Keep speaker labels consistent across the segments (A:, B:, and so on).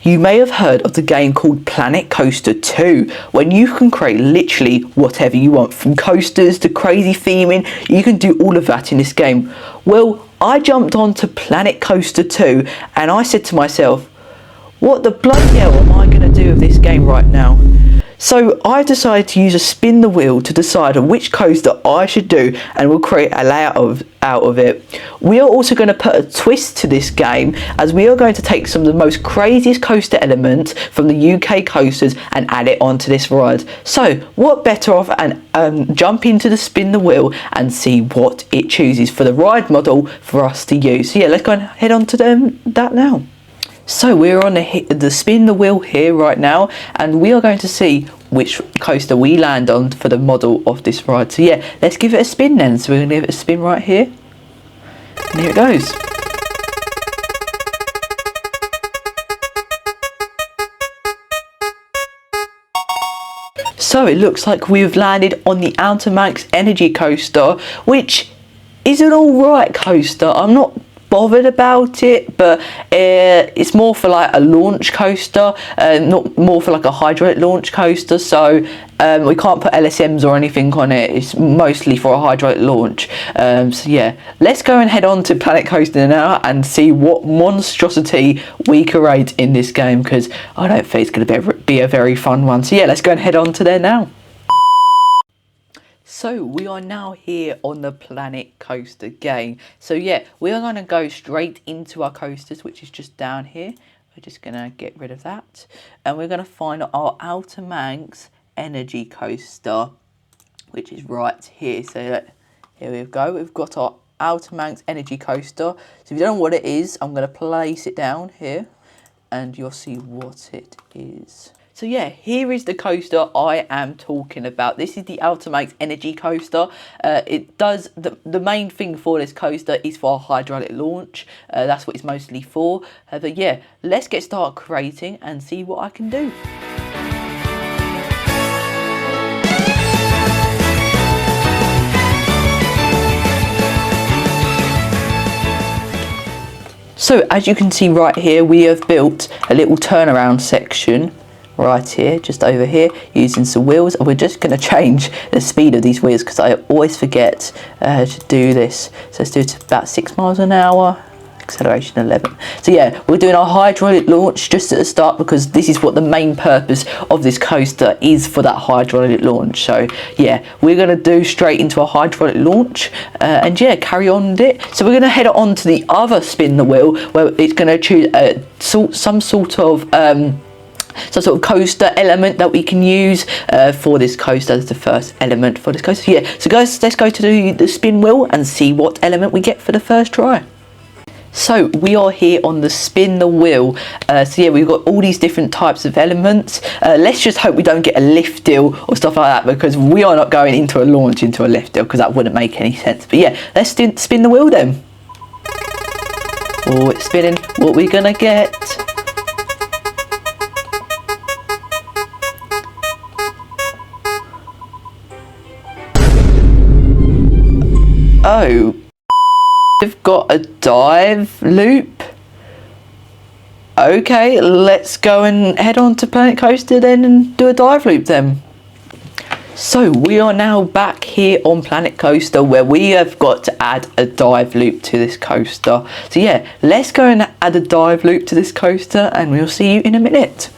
A: You may have heard of the game called Planet Coaster 2, when you can create literally whatever you want, from coasters to crazy theming. You can do all of that in this game. Well, I jumped onto Planet Coaster 2 and I said to myself, what the bloody hell am I going to do with this game right now? So I decided to use a spin the wheel to decide on which coaster I should do, and we'll create a layout out of it. We are also going to put a twist to this game, as we are going to take some of the most craziest coaster elements from the UK coasters and add it onto this ride. So what better off and jump into the spin the wheel and see what it chooses for the ride model for us to use. So yeah, let's go and head on to that now. So we're on the spin the wheel here right now, and we are going to see which coaster we land on for the model of this ride. So yeah, let's give it a spin then. So we're going to give it a spin right here, and here it goes. So it looks like we've landed on the Alton Energy Coaster, which is an alright coaster. I'm not bothered about it, but it's more for like a launch coaster, not more for like a hydraulic launch coaster. So we can't put LSMs or anything on it. It's mostly for a hydraulic launch. So yeah, let's go and head on to Planet Coaster now and see what monstrosity we create in this game, because I don't think it's going to be a very fun one. So yeah, let's go and head on to there now. So we are now here on the Planet Coaster game. So yeah, we are going to go straight into our coasters, which is just down here. We're just going to get rid of that. And we're going to find our Alton Energy Coaster, which is right here. So here we go. We've got our Alton Energy Coaster. So if you don't know what it is, I'm going to place it down here and you'll see what it is. So yeah, here is the coaster I am talking about. This is the Alton Energy Coaster. It does the main thing for this coaster is for a hydraulic launch. That's what it's mostly for. But yeah, let's get started creating and see what I can do. So as you can see right here, we have built a little turnaround section right here, just over here, using some wheels, and we're just going to change the speed of these wheels because I always forget to do this. So let's do it to about 6 miles an hour, acceleration 11. So yeah, we're doing our hydraulic launch just at the start because this is what the main purpose of this coaster is, for that hydraulic launch. So yeah, we're going to do straight into a hydraulic launch and yeah, carry on with it. So we're going to head on to the other spin the wheel, where it's going to choose some sort of coaster element that we can use for this coaster as the first element for this coaster. Yeah, so guys, let's go to the spin wheel and see what element we get for the first try. So we are here on the spin the wheel. So yeah, we've got all these different types of elements. Let's just hope we don't get a lift deal or stuff like that, because we are not going into a launch into a lift deal, because that wouldn't make any sense. But yeah, let's spin the wheel then. Oh, it's spinning. What are we gonna get? Oh, we've got a dive loop. Okay, let's go and head on to Planet Coaster then and do a dive loop then. So we are now back here on Planet Coaster, where we have got to add a dive loop to this coaster. So yeah, let's go and add a dive loop to this coaster and we'll see you in a minute.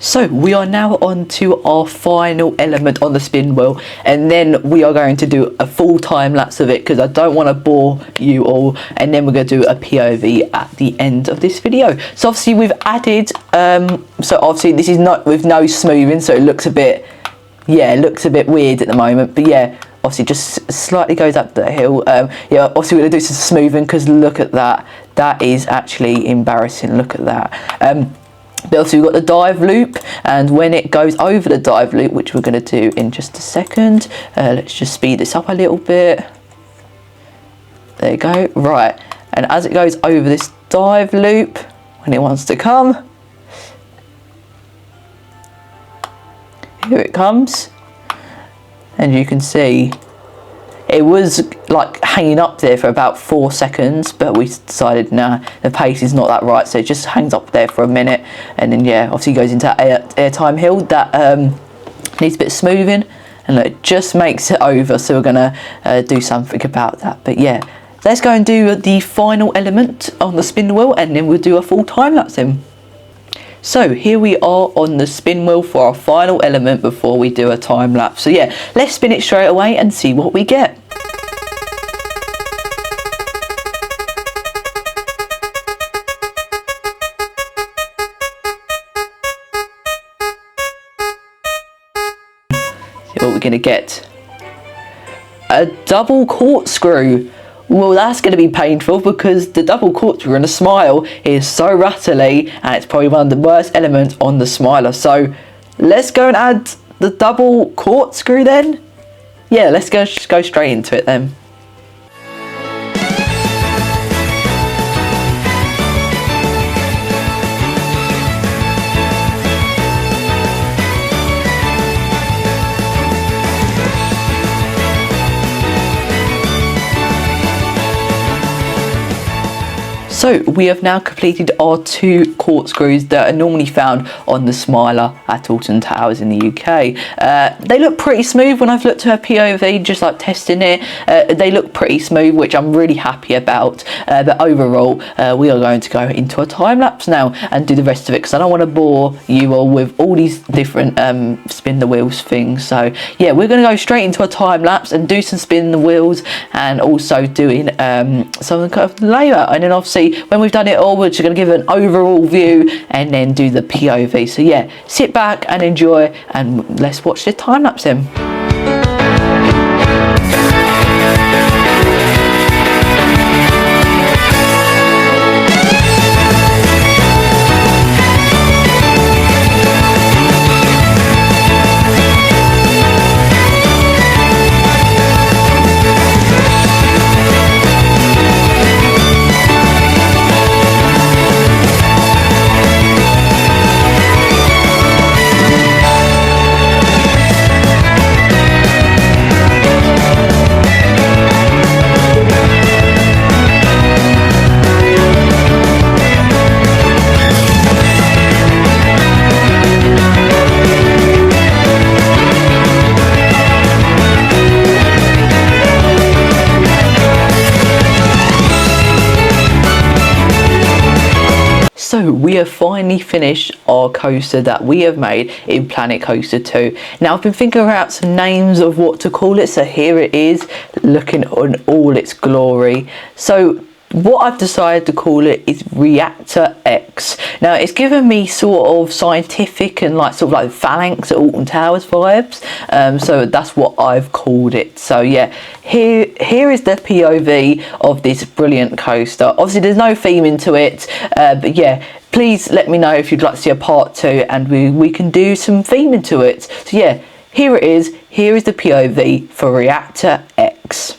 A: So we are now on to our final element on the spin wheel, and then we are going to do a full time lapse of it because I don't want to bore you all, and then we're going to do a POV at the end of this video. So obviously we've added, so obviously this is not with no smoothing, so it looks a bit, yeah, it looks a bit weird at the moment, but yeah, obviously just slightly goes up the hill. Yeah, obviously we're going to do some smoothing because look at that, that is actually embarrassing, look at that. But also we've got the dive loop, and when it goes over the dive loop, which we're going to do in just a second, let's just speed this up a little bit. There you go. Right, and as it goes over this dive loop, when it wants to come, here it comes. And you can see it was like hanging up there for about 4 seconds, but we decided nah, the pace is not that right, so it just hangs up there for a minute, and then yeah, obviously goes into airtime hill that needs a bit of smoothing, and look, it just makes it over. So we're gonna do something about that. But yeah, let's go and do the final element on the spin wheel, and then we'll do a full time lapse in. So here we are on the spin wheel for our final element before we do a time lapse. So yeah, let's spin it straight away and see what we get. See what we're going to get. A double corkscrew. Well, that's going to be painful because the double corkscrew and the smile is so rattly, and it's probably one of the worst elements on the smiler. So let's go and add the double corkscrew then. Yeah, let's go straight into it then. So we have now completed our 2 corkscrews that are normally found on the smiler at Alton Towers in the UK. They look pretty smooth when I've looked at a POV, just like testing it. They look pretty smooth, which I'm really happy about. But overall, we are going to go into a time lapse now and do the rest of it, because I don't want to bore you all with all these different spin the wheels things. So yeah, we're going to go straight into a time lapse and do some spin the wheels, and also doing some kind of layout, and then obviously when we've done it all, we're just going to give an overall view and then do the POV. So yeah, sit back and enjoy, and let's watch the time lapse then. So we have finally finished our coaster that we have made in Planet Coaster 2. Now I've been thinking about some names of what to call it, so here it is, looking on all its glory. So what I've decided to call it is Reactor X. Now it's given me sort of scientific and like sort of like Phalanx at Alton Towers vibes, so that's what I've called it. So yeah, here is the POV of this brilliant coaster. Obviously there's no theme into it, but yeah, please let me know if you'd like to see a part 2, and we can do some theming to it. So yeah, here it is. Here is the POV for Reactor X.